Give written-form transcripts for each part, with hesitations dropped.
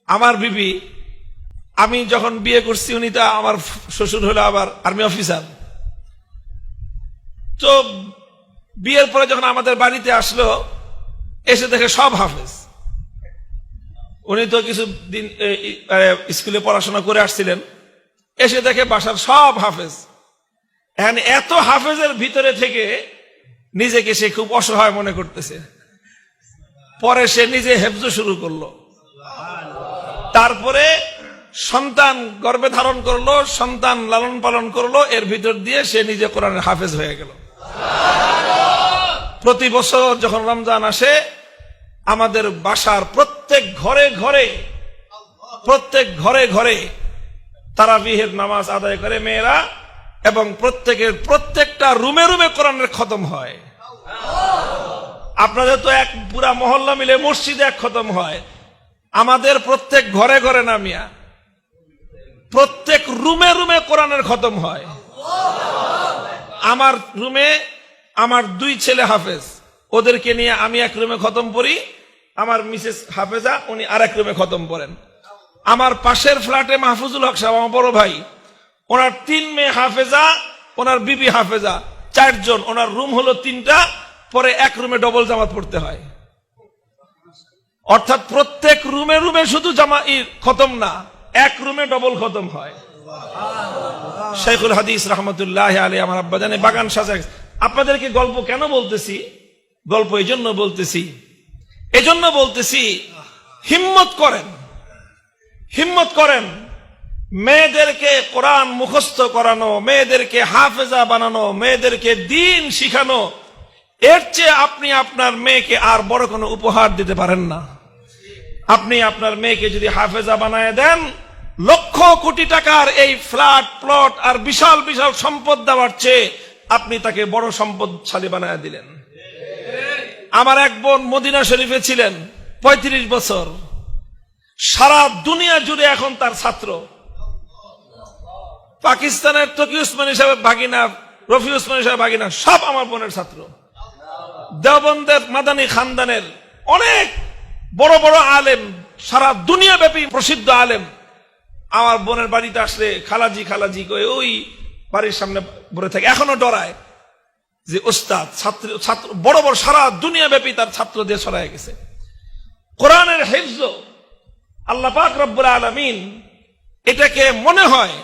আমার বিবি, আমি যখন বিয়ে করছি উনি তো আমার শ্বশুর হলো আবার আর্মি অফিসার। তো বিয়ের পরে যখন আমাদের বাড়িতে আসলো, এসে দেখে সব হাফেজ। উনি তো কিছুদিন স্কুলে পড়াশোনা করে আসছিলেন, এসে দেখে বাসার সব হাফেজ। এখন এত হাফেজের ভিতরে থেকে নিজেকে সে খুব অসহায় মনে করতেছে। পরে সে নিজে হেফজ শুরু করলো, তারপরে সন্তান গর্ভে ধারণ করলো, সন্তান লালন পালন করলো, এর ভিতর দিয়ে সে নিজে কোরআনের হাফেজ হয়ে গেল। প্রতি বছর যখন রমজান আসে, আমাদের বাসার প্রত্যেক ঘরে ঘরে তারাবিহের নামাজ আদায় করে মেয়েরা, এবং প্রত্যেকটা রুমে রুমে কোরআনের খতম হয়। আপনাদের তো এক পুরা মহল্লা মিলে মসজিদে এক খতম হয়, আমাদের প্রত্যেক ঘরে ঘরে নামিয়া প্রত্যেক রুমে রুমে কোরআনের খতম হয়। আমার রুমে আমার 2 ছেলে হাফেজ, ওদেরকে নিয়ে আমি এক রুমে খতম পড়ি, আমার মিসেস হাফেজা উনি আরেক রুমে খতম পড়েন। আমার পাশের ফ্ল্যাটে মাহফুজুল হক সাহেব, আমার বড় ভাই, ওনার 3 মেয়ে হাফেজা, ওনার বিবি হাফেজা, 4 জন। ওনার রুম হলো 3টা, পরে এক রুমে ডবল জামাত পড়তে হয়। অর্থাৎ প্রত্যেক রুমে রুমে শুধু জামাই খতম না, এক রুমে ডবল খতম হয়। শাইখুল হাদিস রহমতুল্লাহ আলাইহি আমার আব্বা জানে বাগান সাজা। আপনাদেরকে গল্প কেন বলতেছি? গল্প এজন্য বলতেছি হিম্মত করেন মেয়েদেরকে কোরআন মুখস্থ করানো, মেয়েদেরকে হাফেজা বানানো, মেয়েদেরকে দ্বীন শিখানো, এর চেয়ে আপনি আপনার মেয়েকে আর বড় কোনো উপহার দিতে পারেন না। আপনি আপনার মেয়েকে যদি হাফেজা বানায় দেন, লক্ষ কোটি টাকার এই ফ্ল্যাট প্লট আর বিশাল বিশাল সম্পদ দেওয়ার চেয়ে আপনি তাকে বড় সম্পদশালী বানায় দিলেন। আমার এক বোন মদিনা শরীফে ছিলেন 35 বছর, সারা দুনিয়া জুড়ে এখন তার ছাত্র। পাকিস্তানের তকি উসমানী সাহেব ভাগিনা, রফি উসমানী সাহেব ভাগিনা, সব আমার বোনের ছাত্র। দেওবন্দের মাদানী খানদানের অনেক বড় বড় আলেম, সারা দুনিয়া ব্যাপী প্রসিদ্ধ আলেম আমার বোনের বাড়িতে আসলে খালাজি খালাজি কয়ে ওই বাড়ির সামনে বসে থাকে, এখনো ডরায় যে ওস্তাদ। ছাত্র বড় বড় সারা দুনিয়া ব্যাপী তার ছাত্র দিয়ে ছড়ায় গেছে। কোরআনের হিফজ আল্লাহ পাক রব্বুল আলামিন এটাকে মনে হয়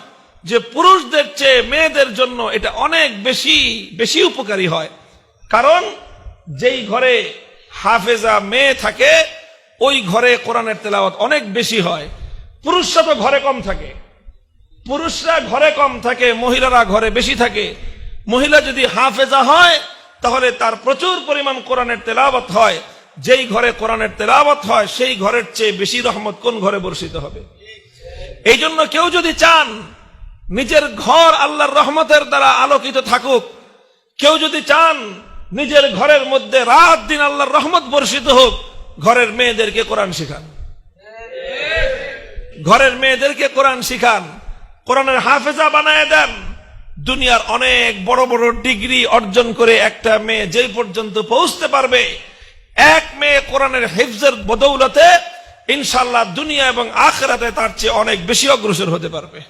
যে পুরুষদের চেয়ে মেয়েদের জন্য এটা অনেক বেশি উপকারী হয়। কারণ যেই ঘরে হাফেজা মেয়ে থাকে, ওই ঘরে কোরআনের তেলাওয়াত অনেক বেশি হয়। পুরুষরা তো ঘরে কম থাকে, মহিলারা ঘরে বেশি থাকে। মহিলা যদি হাফেজা হয়, তাহলে তার প্রচুর পরিমাণ কোরআনের তেলাওয়াত হয়। যেই ঘরে কোরআনের তেলাওয়াত হয়, সেই ঘরের চেয়ে বেশি রহমত কোন ঘরে বর্ষিত হবে? এই জন্য কেউ যদি চান নিজের ঘর আল্লাহর রহমতের দ্বারা আলোকিত থাকুক, কেউ যদি চান নিজের ঘরের মধ্যে রাত দিন আল্লাহর রহমত বর্ষিত হোক, ঘরের মেয়েদেরকে কোরআন শিখান, কোরআনের হাফেজা বানায় দেন। দুনিয়ার অনেক বড় বড় ডিগ্রি অর্জন করে একটা মেয়ে যেই পর্যন্ত পৌঁছতে পারবে, এক মেয়ে কোরআনের হিফজের বদৌলতে ইনশাআল্লাহ দুনিয়া এবং আখিরাতে তার চেয়ে অনেক বেশি অগ্রসর হতে পারবে।